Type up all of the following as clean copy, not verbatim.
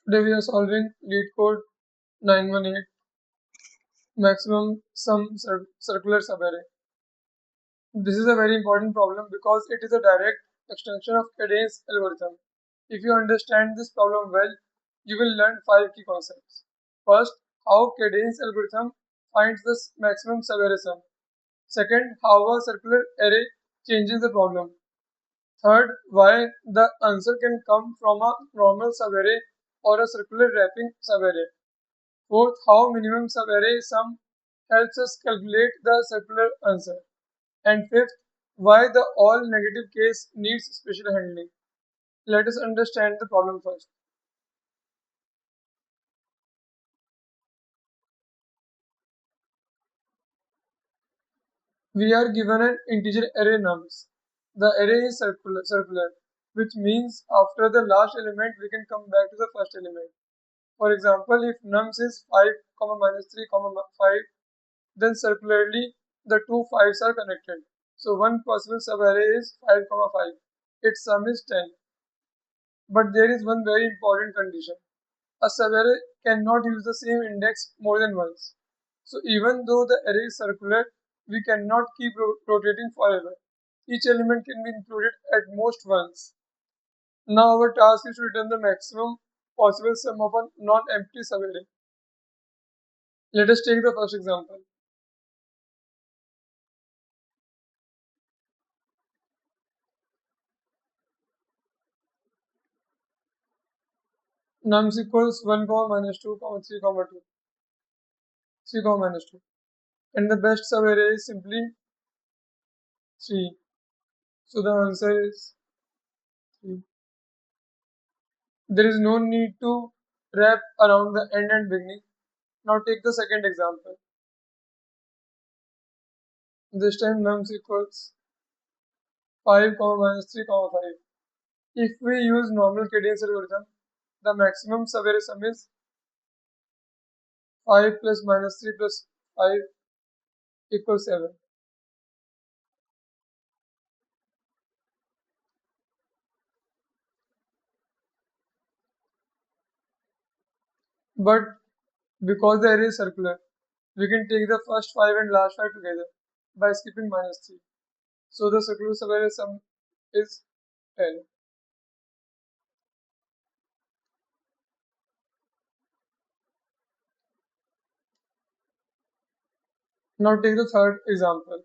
Today we are solving LeetCode 918 maximum sum circular subarray. This is a very important problem because it is a direct extension of Kadane's algorithm. If you understand this problem well, you will learn 5 key concepts. First, how Kadane's algorithm finds the maximum subarray sum. Second, how a circular array changes the problem. Third, why the answer can come from a normal subarray or a circular wrapping subarray. Fourth, how minimum subarray sum helps us calculate the circular answer. And fifth, why the all negative case needs special handling. Let us understand the problem first. We are given an integer array nums. The array is circular, which means after the last element we can come back to the first element. For example, if nums is 5, minus 3, 5, then circularly the two 5's are connected. So one possible subarray is 5, 5. Its sum is 10. But there is one very important condition. A subarray cannot use the same index more than once. So even though the array is circular, we cannot keep rotating forever. Each element can be included at most once. Now our task is to return the maximum possible sum of a non-empty subarray. Let us take the first example. Nums equals 1, minus 2, 3, 2. 3, minus 2. And the best subarray is simply 3. So the answer is 3. There is no need to wrap around the end and beginning. Now take the second example. This time nums equals 5, minus 3, 5. If we use normal Kadane's algorithm, the maximum subarray sum is 5 plus minus 3 plus 5 equals 7. But because the array is circular, we can take the first 5 and last 5 together by skipping minus 3. So the circular subarray sum is 10. Now take the third example.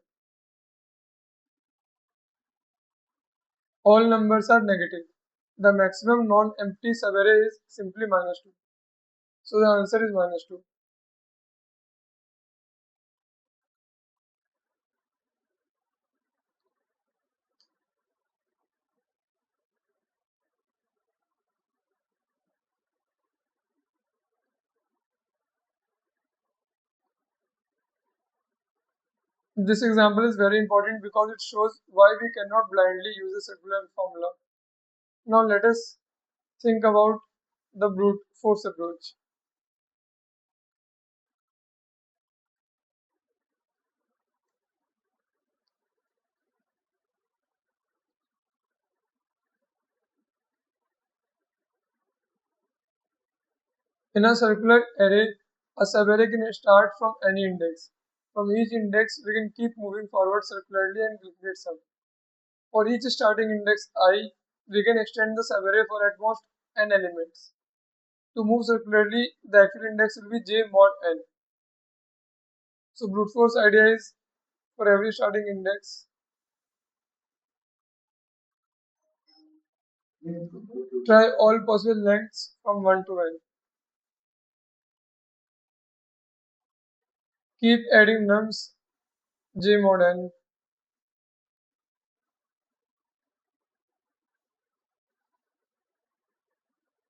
All numbers are negative. The maximum non-empty subarray is simply minus 2. So the answer is minus 2. This example is very important because it shows why we cannot blindly use a circular formula. Now let us think about the brute force approach. In a circular array, a subarray can start from any index. From each index, we can keep moving forward circularly and calculate sum. For each starting index I, we can extend the subarray for at most n elements. To move circularly, the actual index will be j mod n. So brute force idea is for every starting index, try all possible lengths from 1 to n. Keep adding nums j mod n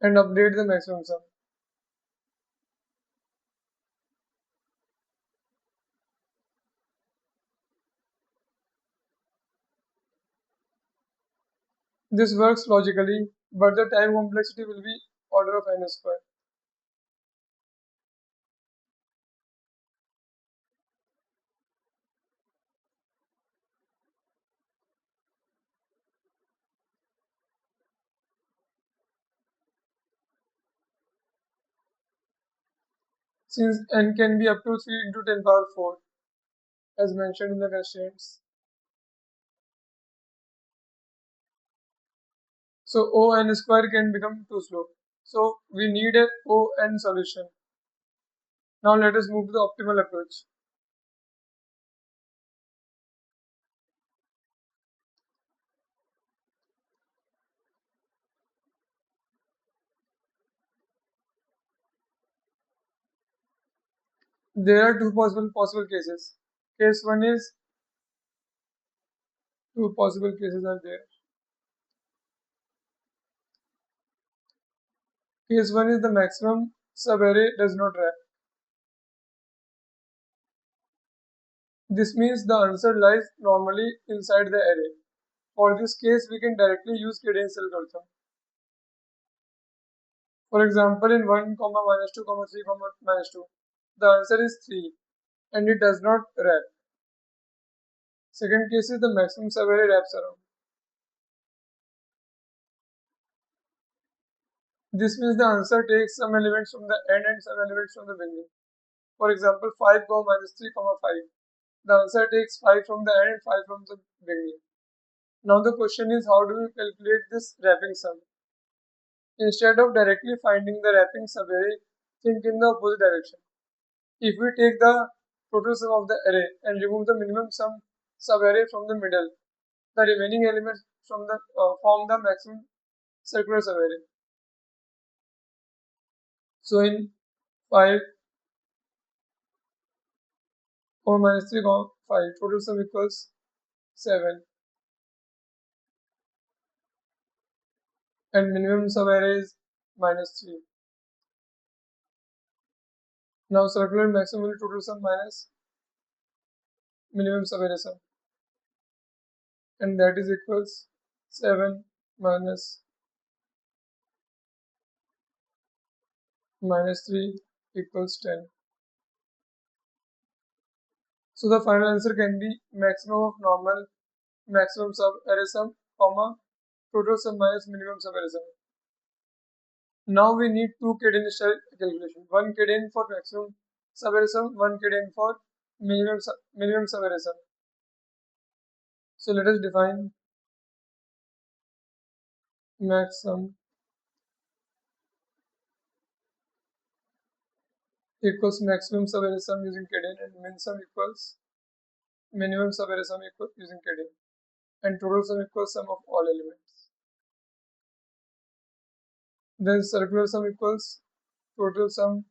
and update the maximum sum. This works logically, but the time complexity will be order of n square. since n can be up to 3 into 10 power 4 as mentioned in the constraints. So O(n) square can become too slow. So we need a O(n) solution. Now let us move to the optimal approach. There are two possible cases. Case one is two possible cases are there. Case one is the maximum subarray does not wrap. This means the answer lies normally inside the array. For this case, we can directly use Kadane's algorithm. For example, in 1, minus 2, 3, minus 2, the answer is 3 and it does not wrap. Second case is the maximum subarray wraps around. This means the answer takes some elements from the end and some elements from the beginning. For example, 5, minus 3, 5. The answer takes 5 from the end and 5 from the beginning. Now the question is, how do we calculate this wrapping sum? Instead of directly finding the wrapping subarray, think in the opposite direction. If we take the total sum of the array and remove the minimum sum subarray from the middle, the remaining elements from the form the maximum circular subarray. So in 5, minus 3, 5, total sum equals 7 and minimum subarray is minus 3. Now circular maximum will total sum minus minimum subarray sum, and that is equals 7 minus 3 equals 10. So the final answer can be maximum of normal maximum subarray sum, comma, total sum minus minimum subarray sum. Now we need two Kadane style calculation. One Kadane for maximum subarray sum, one Kadane for minimum subarray sum. So let us define max sum equals maximum subarray sum using Kadane and min sum equals minimum subarray sum using Kadane, and total sum equals sum of all elements. Then circular sum equals total sum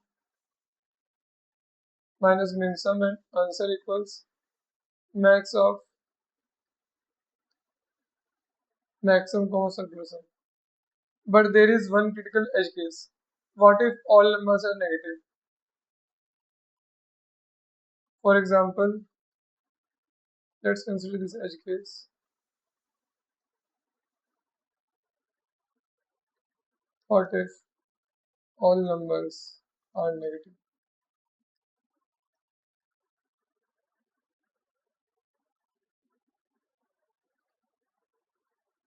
minus min sum, and answer equals max of maximum comma circular sum. But there is one critical edge case. What if all numbers are negative? For example, let's consider this edge case. What if all numbers are negative?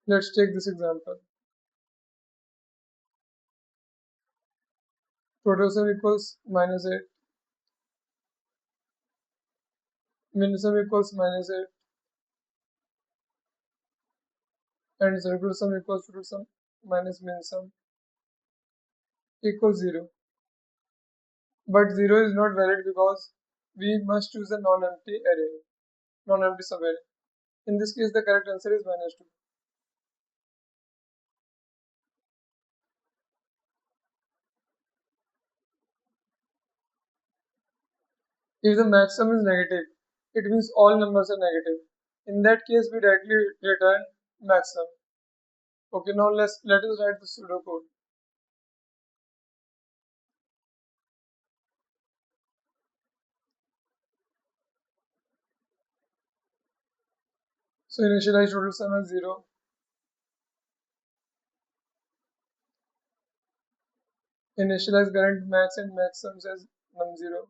Let's take this example. Total sum equals minus 8. Min sum equals minus 8. And circular sum equals total sum minus min sum equals 0. But 0 is not valid because we must choose a non-empty array, non-empty subarray. In this case, the correct answer is minus 2. If the maximum is negative, it means all numbers are negative. In that case, we directly return maximum. Okay, now let us write the pseudocode. So initialize total sum as 0. Initialize current max and max sums as num0.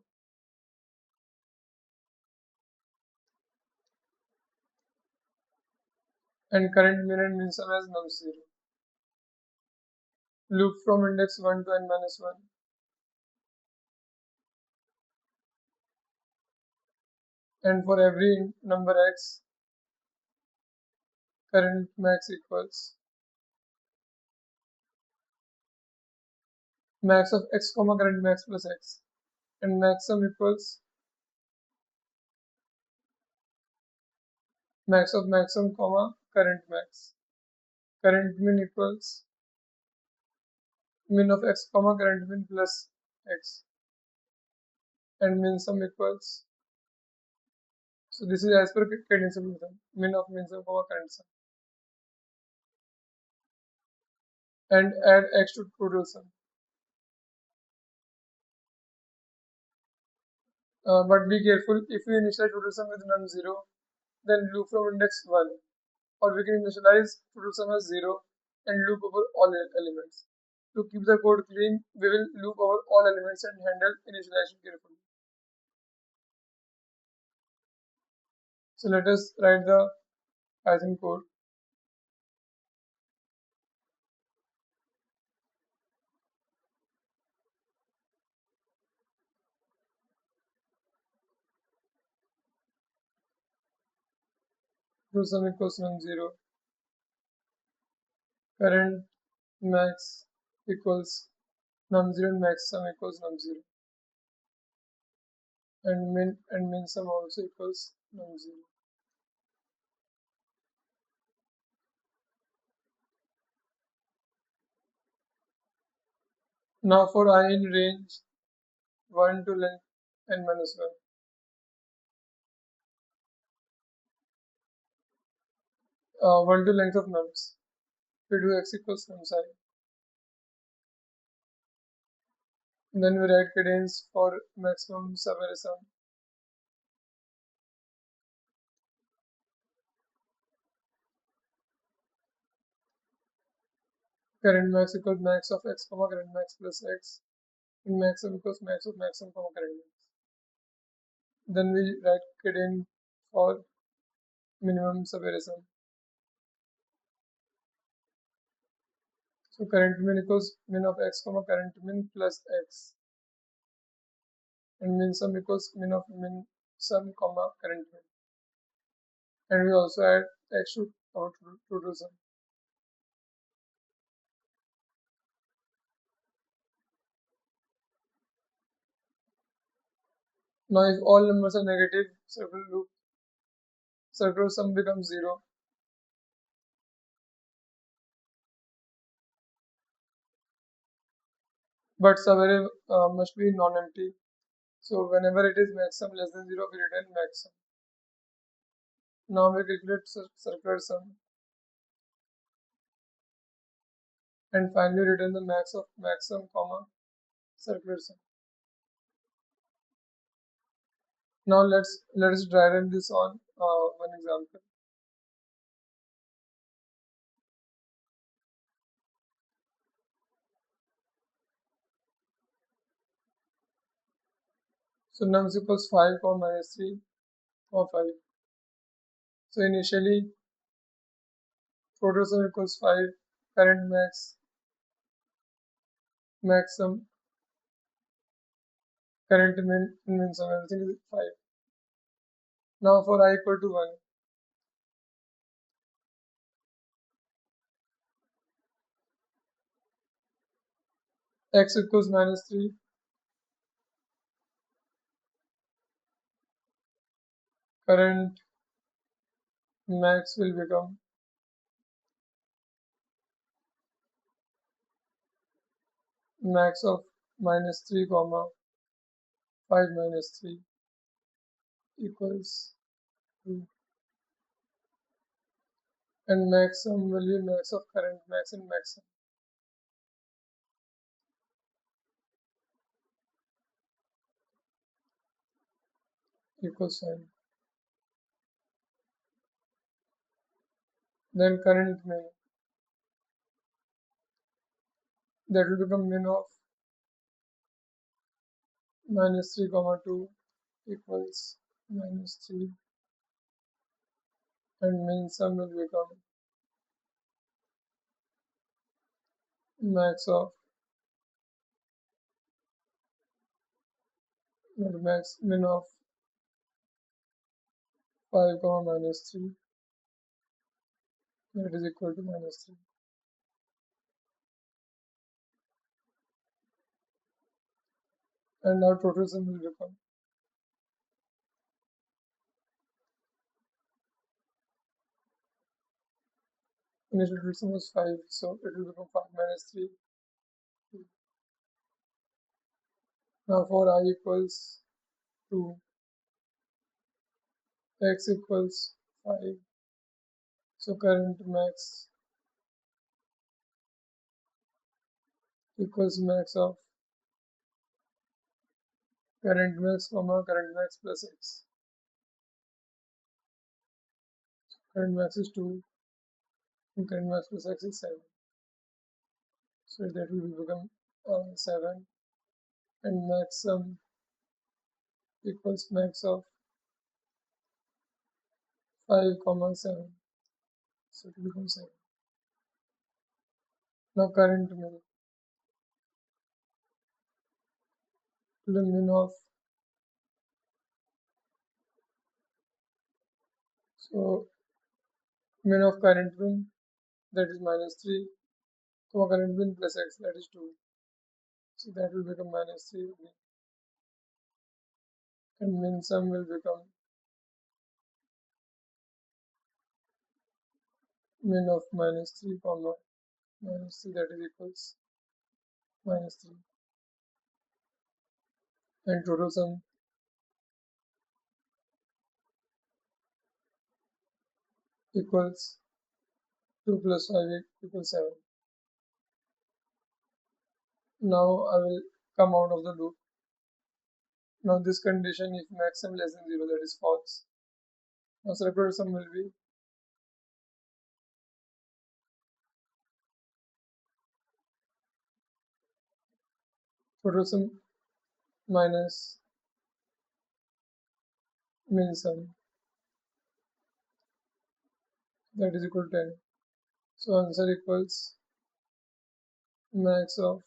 And current min and min sum as num0. Loop from index 1 to n minus 1. and for every number x, current max equals max of x comma current max plus x, and maximum equals max of maximum comma current max. Current min equals min of x comma current min plus x, and min sum equals, so this is as per Kadane solution, min of min sum comma current sum, and add x to total sum. But be careful, if we initialize total sum with num 0, then loop from index 1, or we can initialize total sum as 0 and loop over all elements. To keep the code clean, we will loop over all elements and handle initialization carefully. So let us write the Python code. Total sum equals num 0, current max equals num 0, and max sum equals num 0, and min sum also equals num 0. Now for I in range 1 to length n minus 1. 1 to length of nums. We do x equals num psi. Then we write Kadane's for maximum subarray sum. Current max equals max of x comma current max plus x, and maximum equals max of maximum comma current max. Then we write Kadane for minimum subarray sum. So current min equals min of x comma current min plus x, and min sum equals min of min sum comma current min. And we also add x to our total sum. Now if all numbers are negative, circular sum becomes 0. But subarray must be non-empty. So whenever it is maximum less than 0, we return maximum. Now we calculate circular sum, and finally return the max of maximum comma circular sum. Now let's dry run this on one example. So nums equals 5 comma minus 3 comma 5. So initially total sum equals 5, current max, maximum, current min sum, everything is 5. Now for I equal to 1, x equals minus 3, current max will become max of minus 3 comma 5 minus 3 equals 2, and maximum will be max of current max and maximum equals 1. Then current min, that will become min of minus 3 comma 2 equals minus 3, and min sum will become max of min of 5 comma minus 3, that is equal to minus 3. And our total sum will become, initial total sum was 5, so it will become 5 minus 3. Now for I equals 2, x equals 5, so current max equals max of current max comma current max plus x. Current max is 2 and current max plus x is 7. So that will become 7, and max sum equals max of 5 comma 7. So it becomes 7. Now current min of, so min of current min, that is minus 3, comma current min plus x, that is 2. So that will become minus 3 again. And min sum will become min of minus 3 comma minus 3, that is equals minus 3. And total sum equals 2 plus 5 equals 7. Now I will come out of the loop. Now this condition, if max sum less than 0, that is false. Now circular sum will be total sum minus min sum, that is equal to 10. So answer equals max of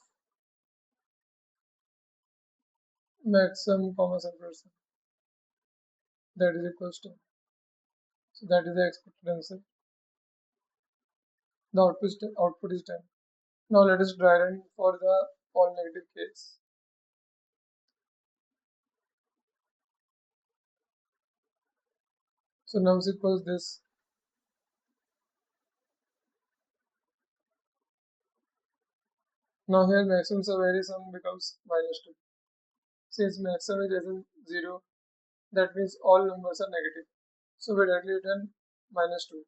max sum comma circular sum, that is equals to 10. So that is the expected answer. The output is 10. Now let us try run for the all negative case. So now suppose this. Now here maximum Savari sum becomes minus 2. Since maximum is less than 0, that means all numbers are negative. So we directly return minus 2.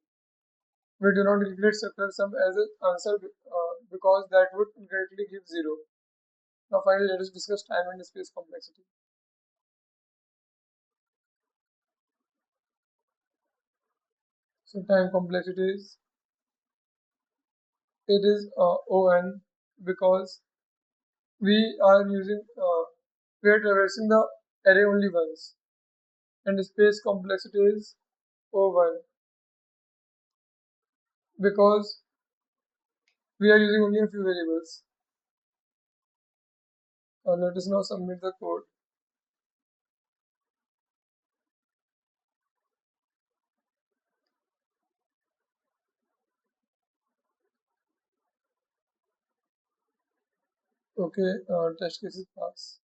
We do not calculate circular sum as an answer because that would incorrectly give 0. Now finally let us discuss time and space complexity. So time complexity is, it is On, because we are traversing the array only once, and the space complexity is O1 because we are using only a few variables. Let us now submit the code. Okay, test cases pass.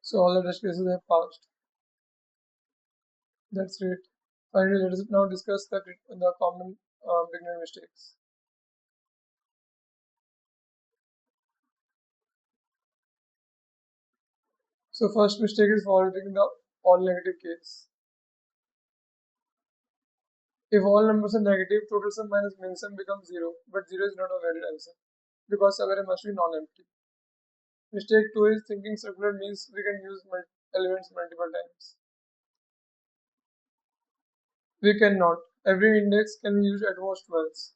So all the test cases have passed. That's great. Finally, let us now discuss the common beginner mistakes. So first mistake is following the all negative case. If all numbers are negative, total sum minus min sum becomes 0, but 0 is not a valid answer because array must be non-empty. Mistake 2 is thinking circular means we can use elements multiple times. We cannot. Every index can be used at most once.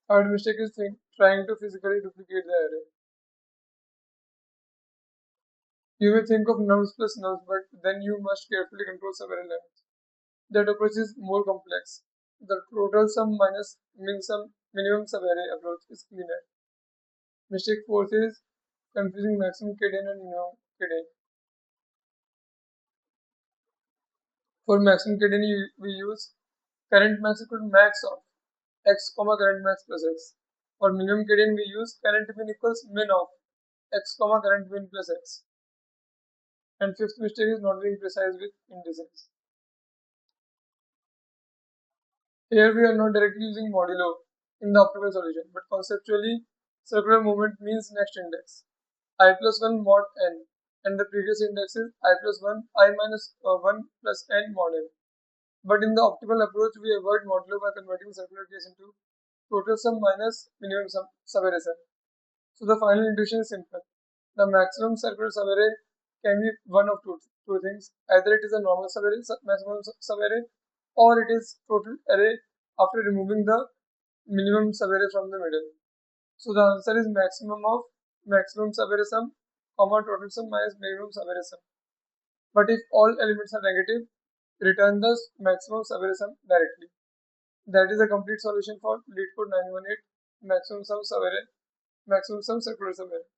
Third mistake is trying to physically duplicate the array. You may think of nums plus nums, but then you must carefully control several lengths. That approach is more complex. The total sum minus min sum minimum subarray approach is cleaner. Mistake fourth is confusing maximum Kadane and minimum Kadane. For maximum Kadane, we use current max equal to max of x comma current max plus x. For minimum Kadane, we use current min equals min of x comma current min plus x. And fifth mistake is not being precise with indices. Here we are not directly using modulo in the optimal solution, but conceptually circular movement means next index I plus 1 mod n, and the previous index is I plus 1 I minus 1 plus n mod n. But in the optimal approach, we avoid modulo by converting circular case into total sum minus minimum sum subarray sum. So the final intuition is simple. The maximum circular subarray can be one of two things. Either it is a normal subarray, maximum subarray, or it is total array after removing the minimum subarray from the middle. So the answer is maximum of maximum subarray sum, comma total sum minus minimum subarray sum. But if all elements are negative, return the maximum subarray sum directly. That is a complete solution for LeetCode 918 maximum sum subarray, maximum sum circular subarray.